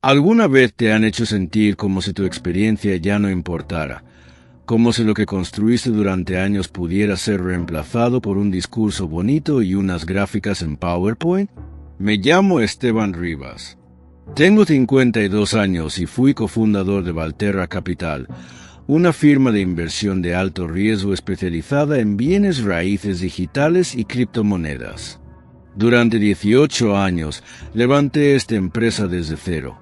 ¿Alguna vez te han hecho sentir como si tu experiencia ya no importara? Como si lo que construiste durante años pudiera ser reemplazado por un discurso bonito y unas gráficas en PowerPoint? Me llamo Esteban Rivas. Tengo 52 años y fui cofundador de Valterra Capital, una firma de inversión de alto riesgo especializada en bienes raíces digitales y criptomonedas. Durante 18 años levanté esta empresa desde cero.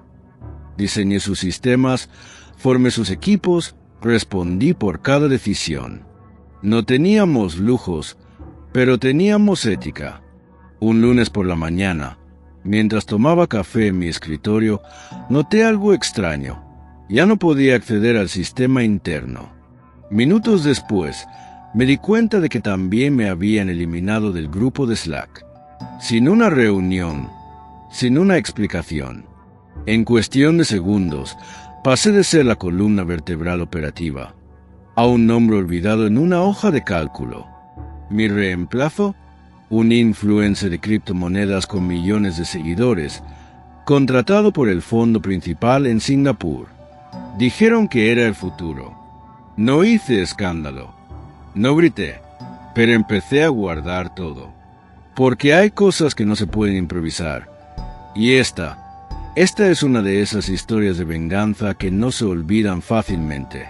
Diseñé sus sistemas, formé sus equipos, respondí por cada decisión. No teníamos lujos, pero teníamos ética. Un lunes por la mañana, mientras tomaba café en mi escritorio, noté algo extraño. Ya no podía acceder al sistema interno. Minutos después, me di cuenta de que también me habían eliminado del grupo de Slack. Sin una reunión, sin una explicación. En cuestión de segundos, pasé de ser la columna vertebral operativa a un nombre olvidado en una hoja de cálculo. Mi reemplazo, un influencer de criptomonedas con millones de seguidores, contratado por el fondo principal en Singapur. Dijeron que era el futuro. No hice escándalo, no grité, pero empecé a guardar todo. Porque hay cosas que no se pueden improvisar. Y esta es una de esas historias de venganza que no se olvidan fácilmente.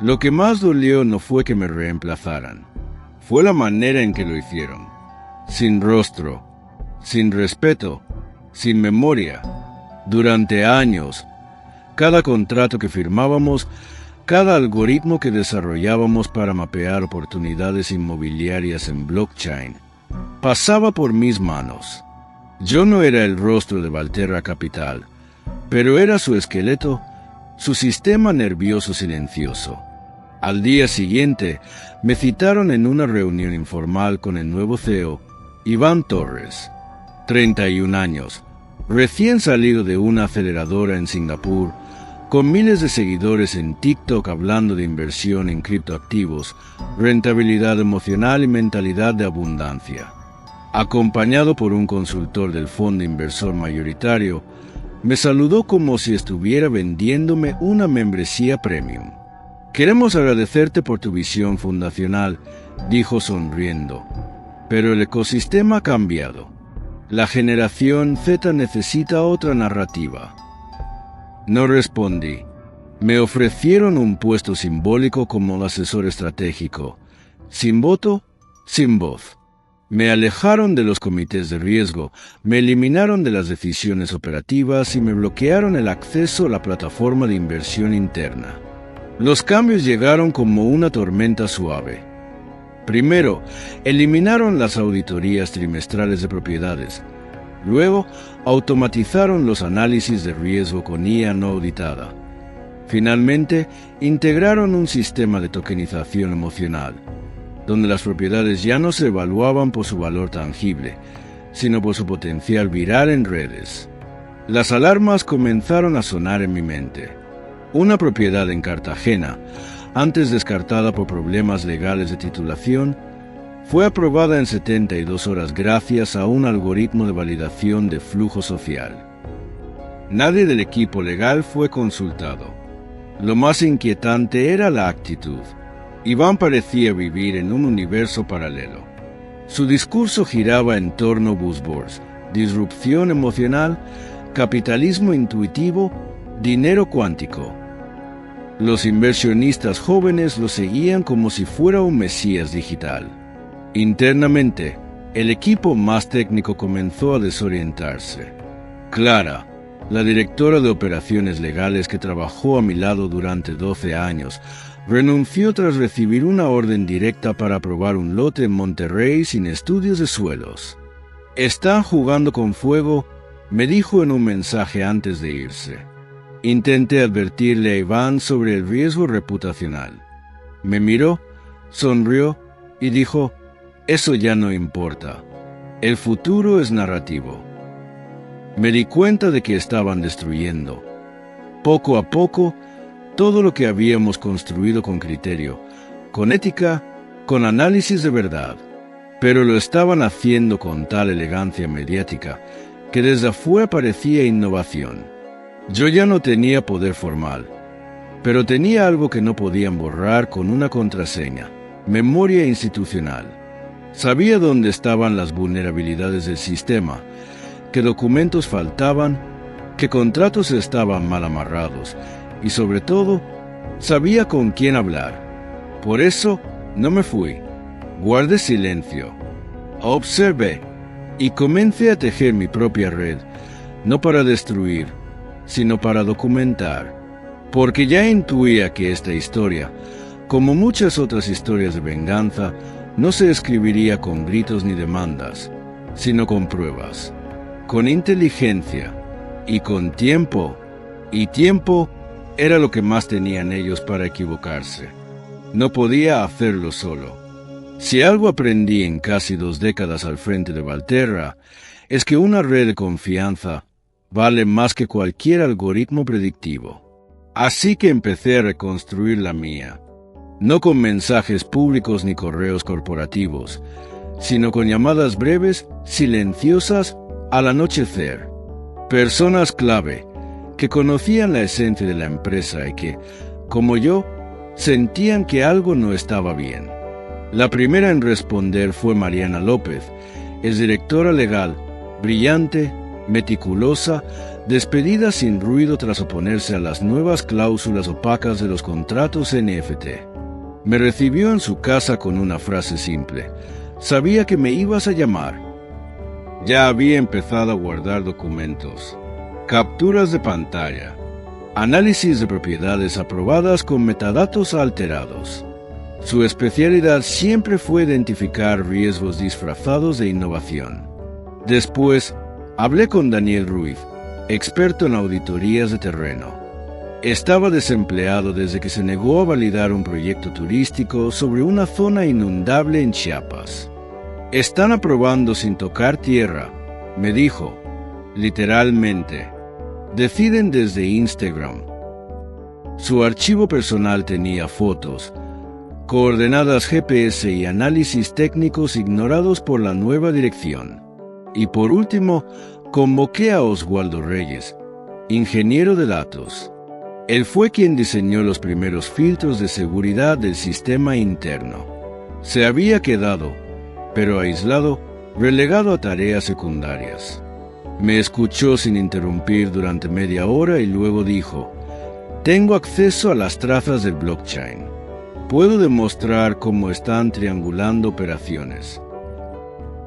Lo que más dolió no fue que me reemplazaran. Fue la manera en que lo hicieron. Sin rostro, sin respeto, sin memoria. Durante años, cada contrato que firmábamos, cada algoritmo que desarrollábamos para mapear oportunidades inmobiliarias en blockchain, pasaba por mis manos. Yo no era el rostro de Valterra Capital, pero era su esqueleto, su sistema nervioso silencioso. Al día siguiente, me citaron en una reunión informal con el nuevo CEO, Iván Torres, 31 años, recién salido de una aceleradora en Singapur, con miles de seguidores en TikTok hablando de inversión en criptoactivos, rentabilidad emocional y mentalidad de abundancia. Acompañado por un consultor del fondo inversor mayoritario, me saludó como si estuviera vendiéndome una membresía premium. Queremos agradecerte por tu visión fundacional, dijo sonriendo. Pero el ecosistema ha cambiado. La generación Z necesita otra narrativa. No respondí. Me ofrecieron un puesto simbólico como asesor estratégico. Sin voto, sin voz. Me alejaron de los comités de riesgo, me eliminaron de las decisiones operativas y me bloquearon el acceso a la plataforma de inversión interna. Los cambios llegaron como una tormenta suave. Primero, eliminaron las auditorías trimestrales de propiedades. Luego, automatizaron los análisis de riesgo con IA no auditada. Finalmente, integraron un sistema de tokenización emocional, donde las propiedades ya no se evaluaban por su valor tangible, sino por su potencial viral en redes. Las alarmas comenzaron a sonar en mi mente. Una propiedad en Cartagena, antes descartada por problemas legales de titulación, fue aprobada en 72 horas gracias a un algoritmo de validación de flujo social. Nadie del equipo legal fue consultado. Lo más inquietante era la actitud. Iván parecía vivir en un universo paralelo. Su discurso giraba en torno a buzzwords, disrupción emocional, capitalismo intuitivo, dinero cuántico. Los inversionistas jóvenes lo seguían como si fuera un mesías digital. Internamente, el equipo más técnico comenzó a desorientarse. Clara, la directora de operaciones legales que trabajó a mi lado durante 12 años, renunció tras recibir una orden directa para aprobar un lote en Monterrey sin estudios de suelos. «Están jugando con fuego», me dijo en un mensaje antes de irse. Intenté advertirle a Iván sobre el riesgo reputacional. Me miró, sonrió y dijo: «Eso ya no importa. El futuro es narrativo». Me di cuenta de que estaban destruyendo. Poco a poco, todo lo que habíamos construido con criterio, con ética, con análisis de verdad, pero lo estaban haciendo con tal elegancia mediática que desde afuera parecía innovación. Yo ya no tenía poder formal, pero tenía algo que no podían borrar con una contraseña: memoria institucional. Sabía dónde estaban las vulnerabilidades del sistema, qué documentos faltaban, qué contratos estaban mal amarrados y, sobre todo, sabía con quién hablar. Por eso, no me fui. Guardé silencio. Observé y comencé a tejer mi propia red, no para destruir, sino para documentar, porque ya intuía que esta historia, como muchas otras historias de venganza, no se escribiría con gritos ni demandas, sino con pruebas, con inteligencia y con tiempo. Y tiempo era lo que más tenían ellos para equivocarse. No podía hacerlo solo. Si algo aprendí en casi 2 décadas al frente de Valterra, es que una red de confianza vale más que cualquier algoritmo predictivo. Así que empecé a reconstruir la mía, no con mensajes públicos ni correos corporativos, sino con llamadas breves, silenciosas, al anochecer. Personas clave que conocían la esencia de la empresa y que, como yo, sentían que algo no estaba bien. La primera en responder fue Mariana López, exdirectora legal, brillante, meticulosa, despedida sin ruido tras oponerse a las nuevas cláusulas opacas de los contratos NFT. Me recibió en su casa con una frase simple: sabía que me ibas a llamar. Ya había empezado a guardar documentos, capturas de pantalla, análisis de propiedades aprobadas con metadatos alterados. Su especialidad siempre fue identificar riesgos disfrazados de innovación. Después, hablé con Daniel Ruiz, experto en auditorías de terreno. Estaba desempleado desde que se negó a validar un proyecto turístico sobre una zona inundable en Chiapas. Están aprobando sin tocar tierra, me dijo, literalmente. Deciden desde Instagram. Su archivo personal tenía fotos, coordenadas GPS y análisis técnicos ignorados por la nueva dirección. Y por último, convoqué a Oswaldo Reyes, ingeniero de datos. Él fue quien diseñó los primeros filtros de seguridad del sistema interno. Se había quedado, pero aislado, relegado a tareas secundarias. Me escuchó sin interrumpir durante media hora y luego dijo: tengo acceso a las trazas del blockchain. Puedo demostrar cómo están triangulando operaciones.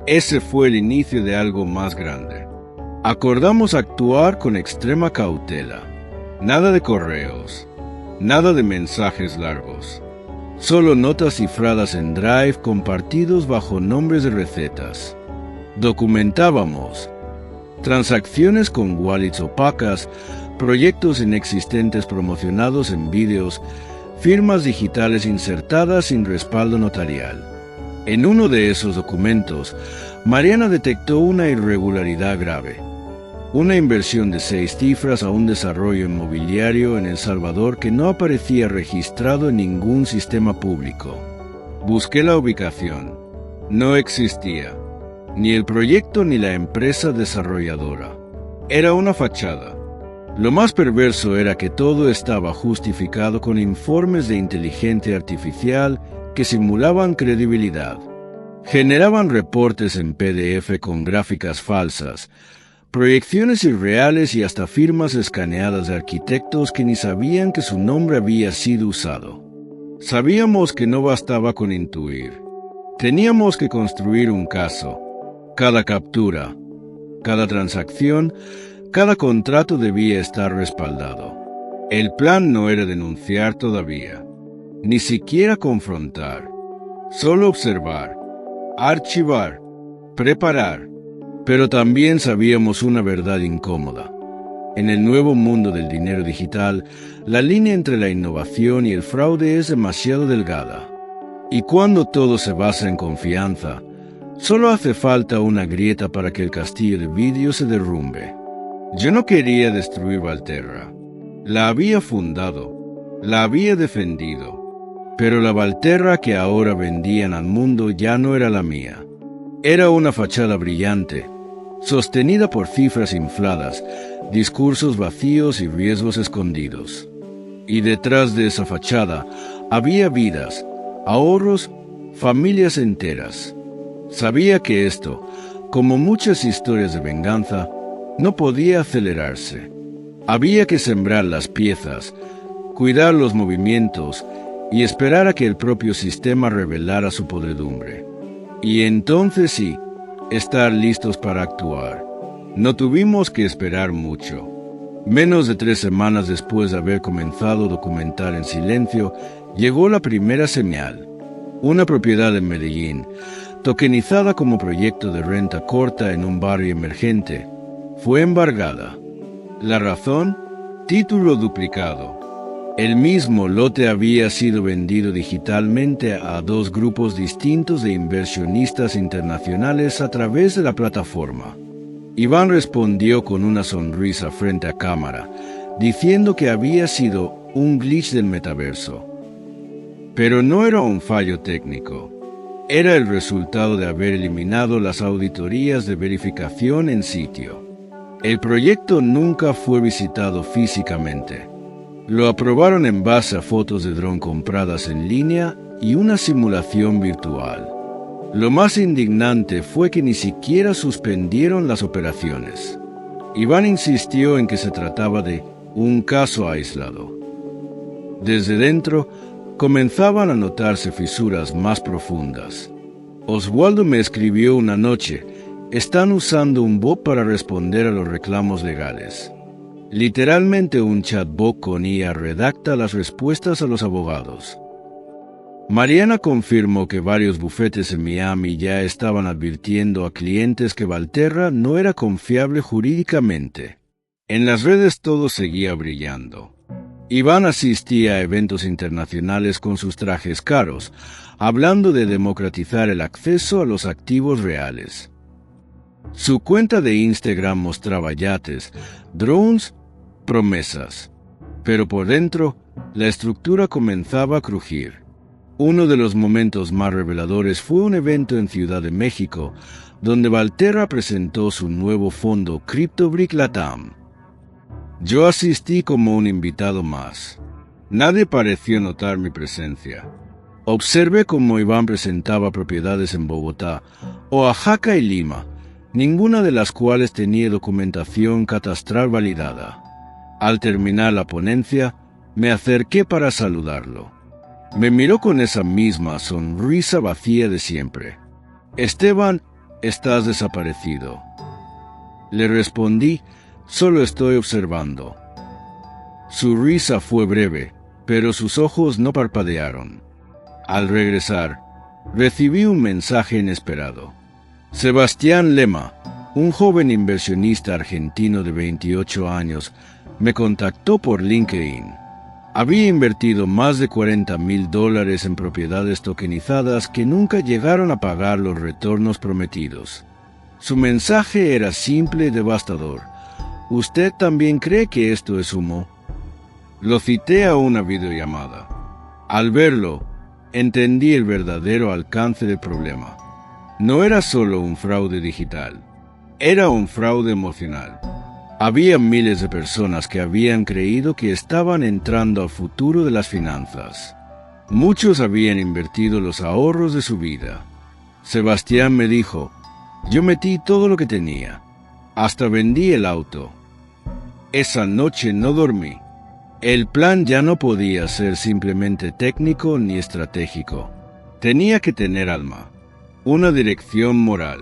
Ese fue el inicio de algo más grande. Acordamos actuar con extrema cautela. Nada de correos, nada de mensajes largos. Solo notas cifradas en Drive compartidos bajo nombres de recetas. Documentábamos transacciones con wallets opacas, proyectos inexistentes promocionados en vídeos, firmas digitales insertadas sin respaldo notarial. En uno de esos documentos, Mariana detectó una irregularidad grave. Una inversión de 6 cifras a un desarrollo inmobiliario en El Salvador que no aparecía registrado en ningún sistema público. Busqué la ubicación. No existía. Ni el proyecto ni la empresa desarrolladora. Era una fachada. Lo más perverso era que todo estaba justificado con informes de inteligencia artificial que simulaban credibilidad. Generaban reportes en PDF con gráficas falsas, proyecciones irreales y hasta firmas escaneadas de arquitectos que ni sabían que su nombre había sido usado. Sabíamos que no bastaba con intuir. Teníamos que construir un caso. Cada captura, cada transacción, cada contrato debía estar respaldado. El plan no era denunciar todavía, ni siquiera confrontar, solo observar, archivar, preparar. Pero también sabíamos una verdad incómoda. En el nuevo mundo del dinero digital, la línea entre la innovación y el fraude es demasiado delgada. Y cuando todo se basa en confianza, solo hace falta una grieta para que el castillo de vidrio se derrumbe. Yo no quería destruir Valterra. La había fundado, la había defendido. Pero la Valterra que ahora vendían al mundo ya no era la mía. Era una fachada brillante, sostenida por cifras infladas, discursos vacíos y riesgos escondidos. Y detrás de esa fachada había vidas, ahorros, familias enteras. Sabía que esto, como muchas historias de venganza, no podía acelerarse. Había que sembrar las piezas, cuidar los movimientos y esperar a que el propio sistema revelara su podredumbre. Y entonces sí, estar listos para actuar. No tuvimos que esperar mucho. Menos de 3 semanas después de haber comenzado a documentar en silencio, llegó la primera señal. Una propiedad en Medellín, tokenizada como proyecto de renta corta en un barrio emergente, fue embargada. La razón: título duplicado. El mismo lote había sido vendido digitalmente a 2 grupos distintos de inversionistas internacionales a través de la plataforma. Iván respondió con una sonrisa frente a cámara, diciendo que había sido un glitch del metaverso. Pero no era un fallo técnico. Era el resultado de haber eliminado las auditorías de verificación en sitio. El proyecto nunca fue visitado físicamente. Lo aprobaron en base a fotos de dron compradas en línea y una simulación virtual. Lo más indignante fue que ni siquiera suspendieron las operaciones. Iván insistió en que se trataba de un caso aislado. Desde dentro, comenzaban a notarse fisuras más profundas. Oswaldo me escribió una noche: están usando un bot para responder a los reclamos legales. Literalmente un chatbot con IA redacta las respuestas a los abogados. Mariana confirmó que varios bufetes en Miami ya estaban advirtiendo a clientes que Valterra no era confiable jurídicamente. En las redes todo seguía brillando. Iván asistía a eventos internacionales con sus trajes caros, hablando de democratizar el acceso a los activos reales. Su cuenta de Instagram mostraba yates, drones, promesas. Pero por dentro, la estructura comenzaba a crujir. Uno de los momentos más reveladores fue un evento en Ciudad de México, donde Valterra presentó su nuevo fondo CryptoBrick Latam. Yo asistí como un invitado más. Nadie pareció notar mi presencia. Observé cómo Iván presentaba propiedades en Bogotá, Oaxaca y Lima, ninguna de las cuales tenía documentación catastral validada. Al terminar la ponencia, me acerqué para saludarlo. Me miró con esa misma sonrisa vacía de siempre. Esteban, estás desaparecido. Le respondí: solo estoy observando. Su risa fue breve, pero sus ojos no parpadearon. Al regresar, recibí un mensaje inesperado. Sebastián Lema, un joven inversionista argentino de 28 años, me contactó por LinkedIn. Había invertido más de $40,000 en propiedades tokenizadas que nunca llegaron a pagar los retornos prometidos. Su mensaje era simple y devastador: ¿usted también cree que esto es humo? Lo cité a una videollamada. Al verlo, entendí el verdadero alcance del problema. No era solo un fraude digital, era un fraude emocional. Había miles de personas que habían creído que estaban entrando al futuro de las finanzas. Muchos habían invertido los ahorros de su vida. Sebastián me dijo: yo metí todo lo que tenía. Hasta vendí el auto. Esa noche no dormí. El plan ya no podía ser simplemente técnico ni estratégico. Tenía que tener alma, una dirección moral.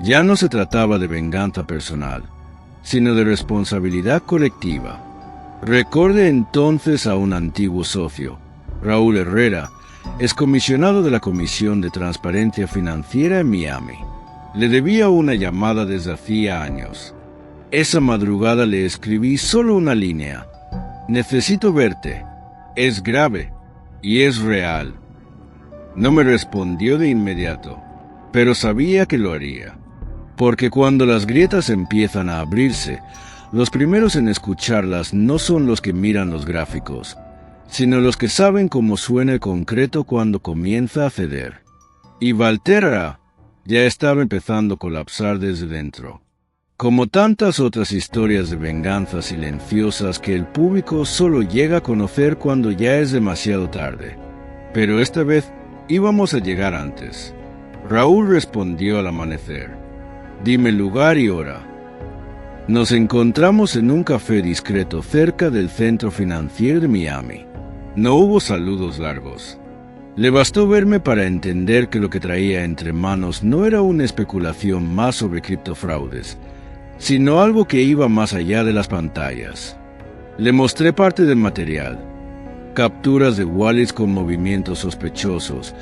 Ya no se trataba de venganza personal, sino de responsabilidad colectiva. Recordé entonces a un antiguo socio, Raúl Herrera, excomisionado de la Comisión de Transparencia Financiera en Miami. Le debía una llamada desde hacía años. Esa madrugada le escribí solo una línea: necesito verte. Es grave y es real. No me respondió de inmediato, pero sabía que lo haría. Porque cuando las grietas empiezan a abrirse, los primeros en escucharlas no son los que miran los gráficos, sino los que saben cómo suena el concreto cuando comienza a ceder. Y Valterra ya estaba empezando a colapsar desde dentro. como tantas otras historias de venganza silenciosas que el público solo llega a conocer cuando ya es demasiado tarde. Pero esta vez íbamos a llegar antes. Raúl respondió al amanecer. Dime lugar y hora. Nos encontramos en un café discreto cerca del centro financiero de Miami. No hubo saludos largos. Le bastó verme para entender que lo que traía entre manos no era una especulación más sobre criptofraudes, sino algo que iba más allá de las pantallas. Le mostré parte del material: capturas de wallets con movimientos sospechosos,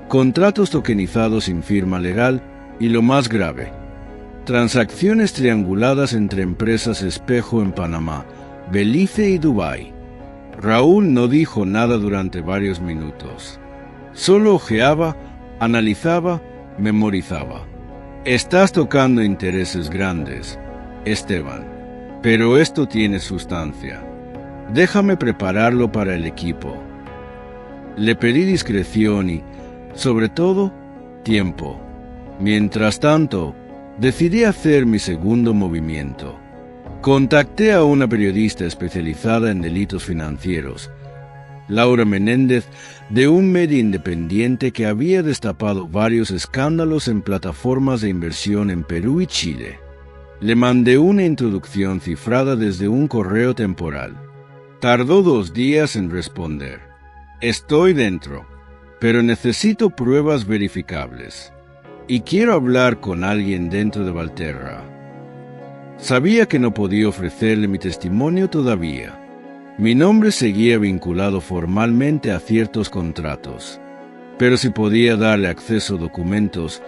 contratos tokenizados sin firma legal y, lo más grave, transacciones trianguladas entre empresas espejo en Panamá, Belice y Dubái. Raúl no dijo nada durante varios minutos. Solo ojeaba, analizaba, memorizaba. Estás tocando intereses grandes, Esteban, pero esto tiene sustancia. Déjame prepararlo para el equipo. Le pedí discreción y, sobre todo, tiempo. Mientras tanto, decidí hacer mi segundo movimiento. Contacté a una periodista especializada en delitos financieros, Laura Menéndez, de un medio independiente que había destapado varios escándalos en plataformas de inversión en Perú y Chile. Le mandé una introducción cifrada desde un correo temporal. Tardó 2 días en responder. Estoy dentro, pero necesito pruebas verificables. Y quiero hablar con alguien dentro de Valterra. Sabía que no podía ofrecerle mi testimonio todavía. Mi nombre seguía vinculado formalmente a ciertos contratos, pero si podía darle acceso a documentos,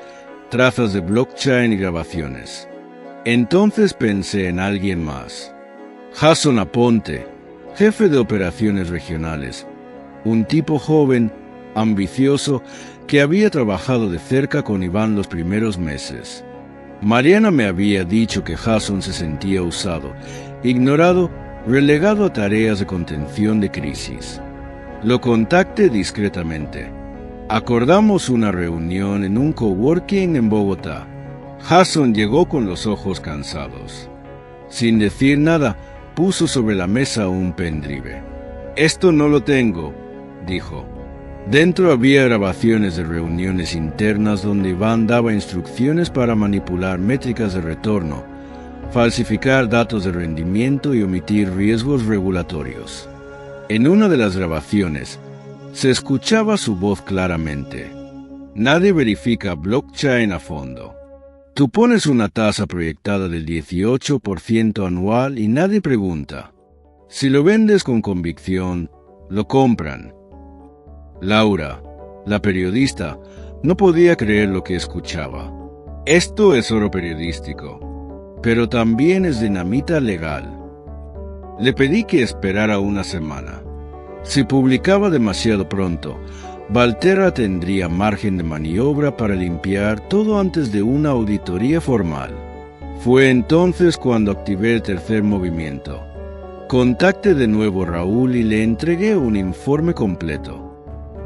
trazas de blockchain y grabaciones. Entonces pensé en alguien más. Jason Aponte, jefe de operaciones regionales, un tipo joven, ambicioso, que había trabajado de cerca con Iván los primeros meses. Mariana me había dicho que Jason se sentía usado, ignorado, relegado a tareas de contención de crisis. Lo contacté discretamente. Acordamos una reunión en un coworking en Bogotá. Jason llegó con los ojos cansados. Sin decir nada, puso sobre la mesa un pendrive. «Esto no lo tengo», dijo. Dentro había grabaciones de reuniones internas donde Iván daba instrucciones para manipular métricas de retorno, falsificar datos de rendimiento y omitir riesgos regulatorios. En una de las grabaciones, se escuchaba su voz claramente. Nadie verifica blockchain a fondo. Tú pones una tasa proyectada del 18% anual y nadie pregunta. Si lo vendes con convicción, lo compran. Laura, la periodista, no podía creer lo que escuchaba. Esto es oro periodístico, pero también es dinamita legal. Le pedí que esperara una semana. Si publicaba demasiado pronto, Valterra tendría margen de maniobra para limpiar todo antes de una auditoría formal. Fue entonces cuando activé el tercer movimiento. Contacté de nuevo a Raúl y le entregué un informe completo.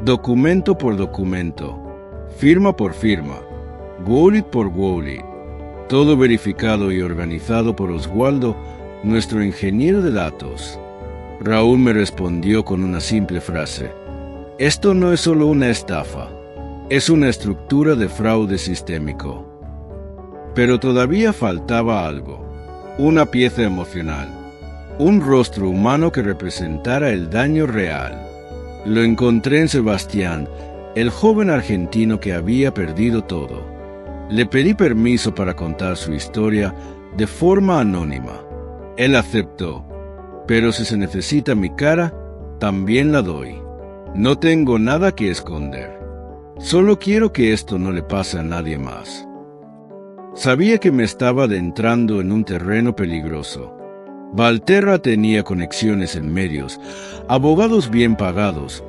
Documento por documento, firma por firma, wallet por wallet, todo verificado y organizado por Oswaldo, nuestro ingeniero de datos. Raúl me respondió con una simple frase: «Esto no es solo una estafa, es una estructura de fraude sistémico». Pero todavía faltaba algo, una pieza emocional, un rostro humano que representara el daño real. Lo encontré en Sebastián, el joven argentino que había perdido todo. Le pedí permiso para contar su historia de forma anónima. Él aceptó, pero si se necesita mi cara, también la doy. No tengo nada que esconder. Solo quiero que esto no le pase a nadie más. Sabía que me estaba adentrando en un terreno peligroso. Valterra tenía conexiones en medios, abogados bien pagados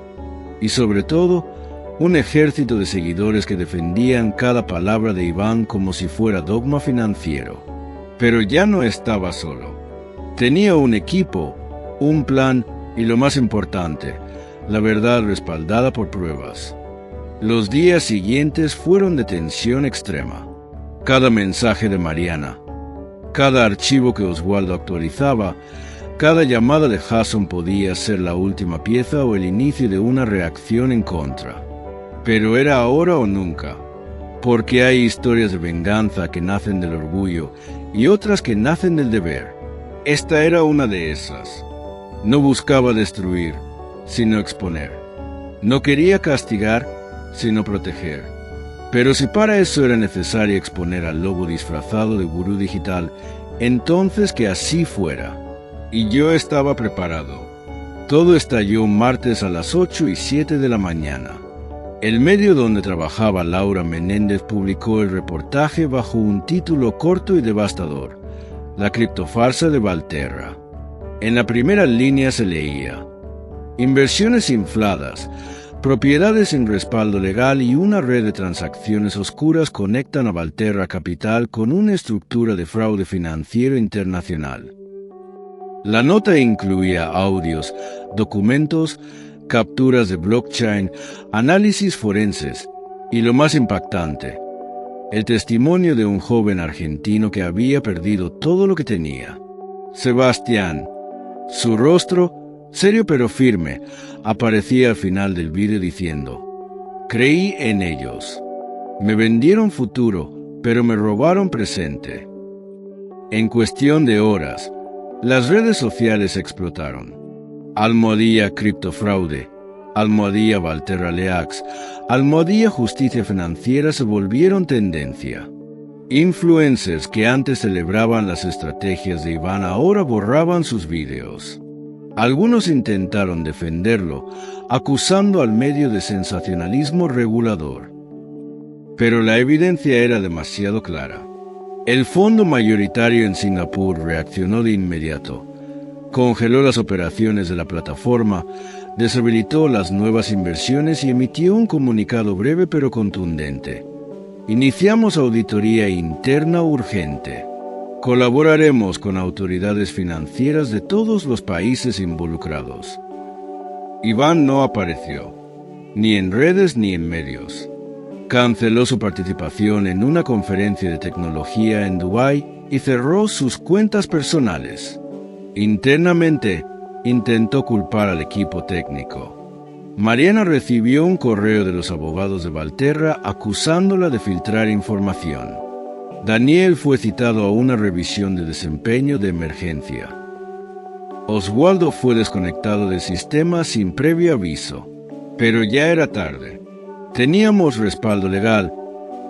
y, sobre todo, un ejército de seguidores que defendían cada palabra de Iván como si fuera dogma financiero. Pero ya no estaba solo. Tenía un equipo, un plan y, lo más importante, la verdad respaldada por pruebas. Los días siguientes fueron de tensión extrema. Cada mensaje de Mariana, Cada archivo que Oswaldo actualizaba, cada llamada de Hudson podía ser la última pieza o el inicio de una reacción en contra. Pero era ahora o nunca, porque hay historias de venganza que nacen del orgullo y otras que nacen del deber. Esta era una de esas. No buscaba destruir, sino exponer. No quería castigar, sino proteger. Pero si para eso era necesario exponer al lobo disfrazado de gurú digital, entonces que así fuera. Y yo estaba preparado. Todo estalló un martes a las 8:07 de la mañana. El medio donde trabajaba Laura Menéndez publicó el reportaje bajo un título corto y devastador: La criptofarsa de Valterra. En la primera línea se leía: inversiones infladas, propiedades sin respaldo legal y una red de transacciones oscuras conectan a Valterra Capital con una estructura de fraude financiero internacional. La nota incluía audios, documentos, capturas de blockchain, análisis forenses y, lo más impactante, el testimonio de un joven argentino que había perdido todo lo que tenía. Sebastián. Su rostro, serio pero firme, aparecía al final del vídeo diciendo: creí en ellos. Me vendieron futuro, pero me robaron presente. En cuestión de horas, las redes sociales explotaron. Almohadilla criptofraude, almohadilla Valterra Leaks, almohadilla justicia financiera se volvieron tendencia. Influencers que antes celebraban las estrategias de Iván ahora borraban sus vídeos. Algunos intentaron defenderlo, acusando al medio de sensacionalismo regulador. Pero la evidencia era demasiado clara. El fondo mayoritario en Singapur reaccionó de inmediato. Congeló las operaciones de la plataforma, deshabilitó las nuevas inversiones y emitió un comunicado breve pero contundente. Iniciamos auditoría interna urgente. Colaboraremos con autoridades financieras de todos los países involucrados. Iván no apareció, ni en redes ni en medios. Canceló su participación en una conferencia de tecnología en Dubái y cerró sus cuentas personales. Internamente, intentó culpar al equipo técnico. Mariana recibió un correo de los abogados de Valterra acusándola de filtrar información. Daniel fue citado a una revisión de desempeño de emergencia. Oswaldo fue desconectado del sistema sin previo aviso, pero ya era tarde. Teníamos respaldo legal,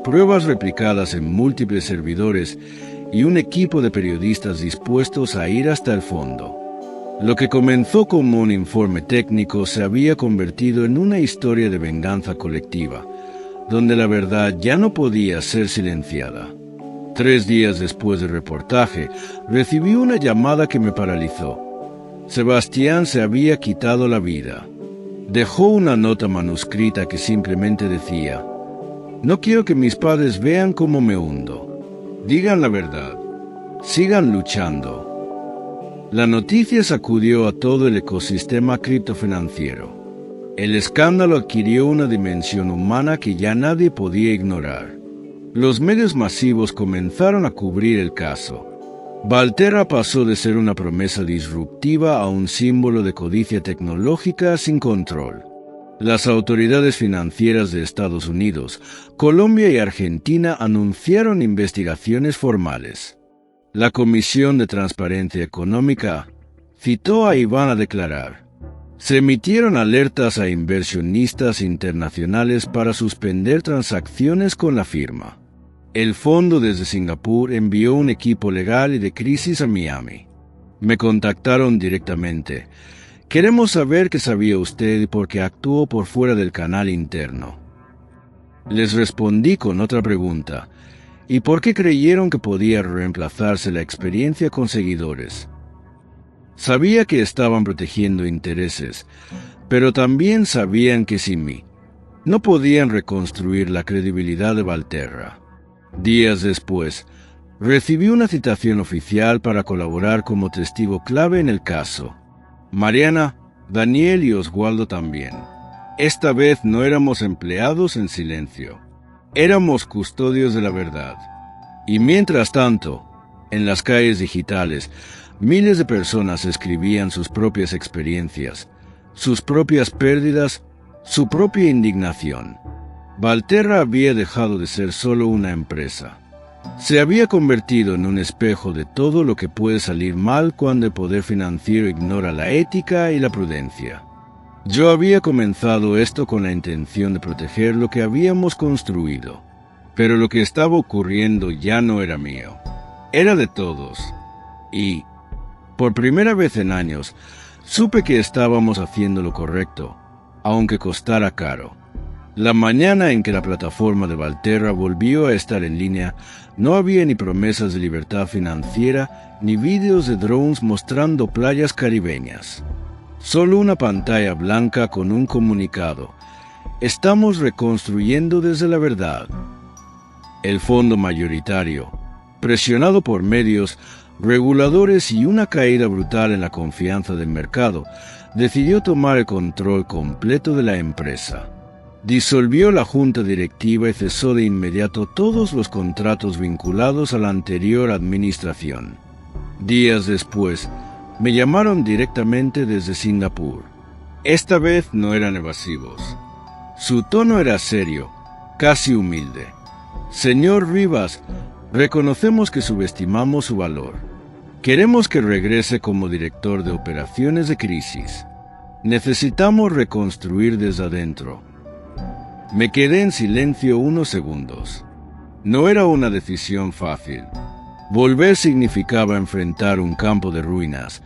pruebas replicadas en múltiples servidores y un equipo de periodistas dispuestos a ir hasta el fondo. Lo que comenzó como un informe técnico se había convertido en una historia de venganza colectiva, donde la verdad ya no podía ser silenciada. 3 días después del reportaje, recibí una llamada que me paralizó. Sebastián se había quitado la vida. Dejó una nota manuscrita que simplemente decía: no quiero que mis padres vean cómo me hundo. Digan la verdad. Sigan luchando. La noticia sacudió a todo el ecosistema criptofinanciero. El escándalo adquirió una dimensión humana que ya nadie podía ignorar. Los medios masivos comenzaron a cubrir el caso. Valterra pasó de ser una promesa disruptiva a un símbolo de codicia tecnológica sin control. Las autoridades financieras de Estados Unidos, Colombia y Argentina anunciaron investigaciones formales. La Comisión de Transparencia Económica citó a Iván a declarar. Se emitieron alertas a inversionistas internacionales para suspender transacciones con la firma. El fondo desde Singapur envió un equipo legal y de crisis a Miami. Me contactaron directamente. Queremos saber qué sabía usted y por qué actuó por fuera del canal interno. Les respondí con otra pregunta. ¿Y por qué creyeron que podía reemplazarse la experiencia con seguidores? Sabía que estaban protegiendo intereses, pero también sabían que sin mí no podían reconstruir la credibilidad de Valterra. Días después, recibí una citación oficial para colaborar como testigo clave en el caso. Mariana, Daniel y Oswaldo también. Esta vez no éramos empleados en silencio. Éramos custodios de la verdad. Y mientras tanto, En las calles digitales, miles de personas escribían sus propias experiencias, sus propias pérdidas, su propia indignación. Valterra había dejado de ser solo una empresa. Se había convertido en un espejo de todo lo que puede salir mal cuando el poder financiero ignora la ética y la prudencia. Yo había comenzado esto con la intención de proteger lo que habíamos construido, pero lo que estaba ocurriendo ya no era mío, era de todos. Y, por primera vez en años, supe que estábamos haciendo lo correcto, aunque costara caro. La mañana en que la plataforma de Valterra volvió a estar en línea, no había ni promesas de libertad financiera, ni vídeos de drones mostrando playas caribeñas. Solo una pantalla blanca con un comunicado. Estamos reconstruyendo desde la verdad. El fondo mayoritario, presionado por medios, reguladores y una caída brutal en la confianza del mercado, decidió tomar el control completo de la empresa. Disolvió la junta directiva y cesó de inmediato todos los contratos vinculados a la anterior administración. Días después, me llamaron directamente desde Singapur. Esta vez no eran evasivos. Su tono era serio, casi humilde. Señor Rivas, reconocemos que subestimamos su valor. Queremos que regrese como director de operaciones de crisis. Necesitamos reconstruir desde adentro. Me quedé en silencio unos segundos. No era una decisión fácil. Volver significaba enfrentar un campo de ruinas,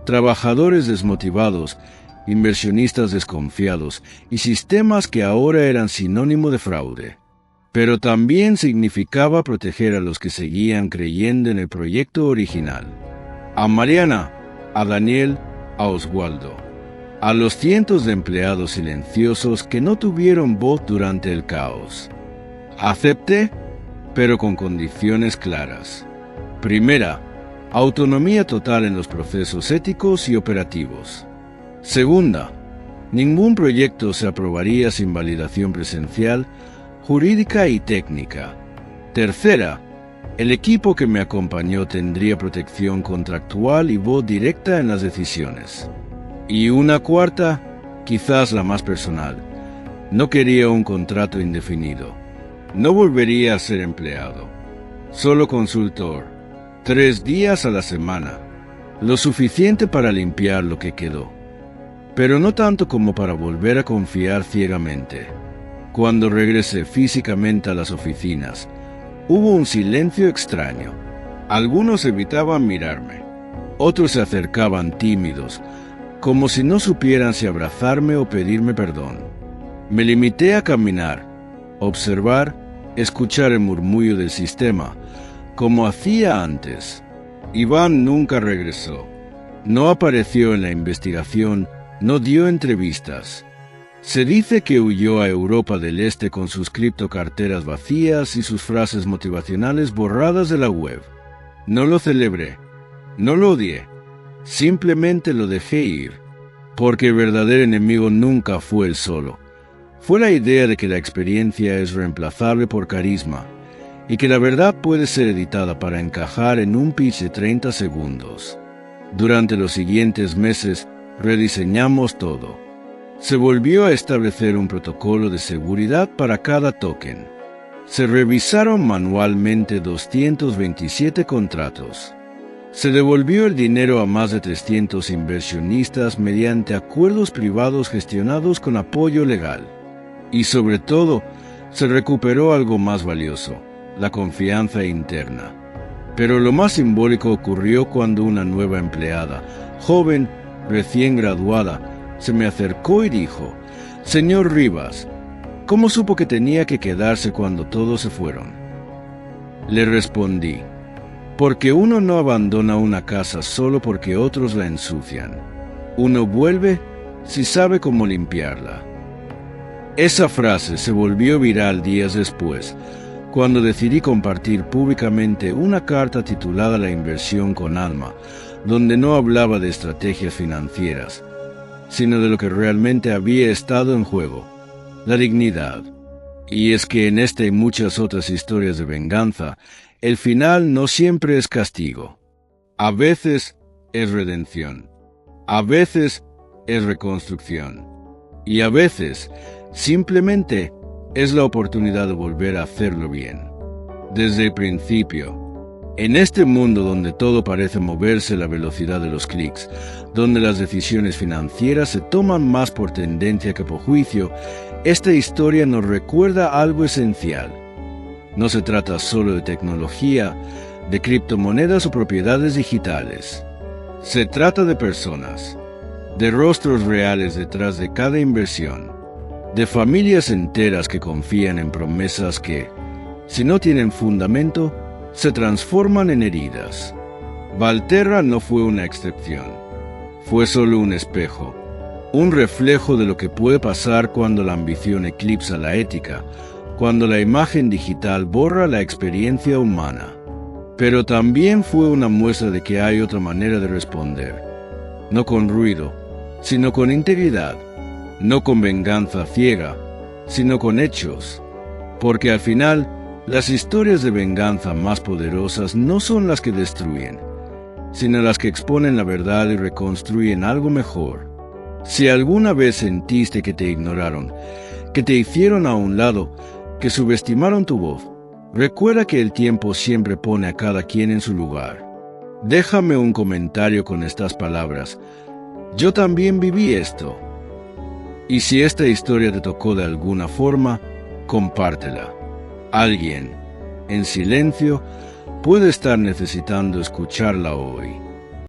trabajadores desmotivados, inversionistas desconfiados y sistemas que ahora eran sinónimo de fraude. Pero también significaba proteger a los que seguían creyendo en el proyecto original. A Mariana, a Daniel, a Oswaldo. A los cientos de empleados silenciosos que no tuvieron voz durante el caos. Acepté, pero con condiciones claras. Primera, autonomía total en los procesos éticos y operativos. Segunda, ningún proyecto se aprobaría sin validación presencial, jurídica y técnica. Tercera, el equipo que me acompañó tendría protección contractual y voz directa en las decisiones. Y una cuarta, quizás la más personal. No quería un contrato indefinido. No volvería a ser empleado. Solo consultor. 3 días a la semana. Lo suficiente para limpiar lo que quedó. Pero no tanto como para volver a confiar ciegamente. Cuando regresé físicamente a las oficinas, hubo un silencio extraño. Algunos evitaban mirarme. Otros se acercaban tímidos, como si no supieran si abrazarme o pedirme perdón. Me limité a caminar, observar, escuchar el murmullo del sistema, como hacía antes. Iván nunca regresó. No apareció en la investigación, no dio entrevistas. Se dice que huyó a Europa del Este con sus criptocarteras vacías y sus frases motivacionales borradas de la web. No lo celebré, no lo odié. Simplemente lo dejé ir, porque el verdadero enemigo nunca fue el solo. Fue la idea de que la experiencia es reemplazable por carisma, y que la verdad puede ser editada para encajar en un pitch de 30 segundos. Durante los siguientes meses, rediseñamos todo. Se volvió a establecer un protocolo de seguridad para cada token. Se revisaron manualmente 227 contratos. Se devolvió el dinero a más de 300 inversionistas mediante acuerdos privados gestionados con apoyo legal. Y sobre todo, se recuperó algo más valioso, la confianza interna. Pero lo más simbólico ocurrió cuando una nueva empleada, joven, recién graduada, se me acercó y dijo: «Señor Rivas, ¿cómo supo que tenía que quedarse cuando todos se fueron?» Le respondí: «Porque uno no abandona una casa solo porque otros la ensucian. Uno vuelve si sabe cómo limpiarla». Esa frase se volvió viral días después, cuando decidí compartir públicamente una carta titulada La inversión con alma, donde no hablaba de estrategias financieras, sino de lo que realmente había estado en juego: la dignidad. Y es que en esta y muchas otras historias de venganza, el final no siempre es castigo. A veces es redención. A veces es reconstrucción. Y a veces, simplemente, es la oportunidad de volver a hacerlo bien. Desde el principio. En este mundo donde todo parece moverse a la velocidad de los clics, donde las decisiones financieras se toman más por tendencia que por juicio, esta historia nos recuerda algo esencial. No se trata solo de tecnología, de criptomonedas o propiedades digitales. Se trata de personas, de rostros reales detrás de cada inversión, de familias enteras que confían en promesas que, si no tienen fundamento, se transforman en heridas. Valterra no fue una excepción. Fue solo un espejo, un reflejo de lo que puede pasar cuando la ambición eclipsa la ética, cuando la imagen digital borra la experiencia humana. Pero también fue una muestra de que hay otra manera de responder. No con ruido, sino con integridad. No con venganza ciega, sino con hechos. Porque al final, las historias de venganza más poderosas no son las que destruyen, sino las que exponen la verdad y reconstruyen algo mejor. Si alguna vez sentiste que te ignoraron, que te hicieron a un lado, que subestimaron tu voz, recuerda que el tiempo siempre pone a cada quien en su lugar. Déjame un comentario con estas palabras. Yo también viví esto. Y si esta historia te tocó de alguna forma, compártela. Alguien, en silencio, puede estar necesitando escucharla hoy.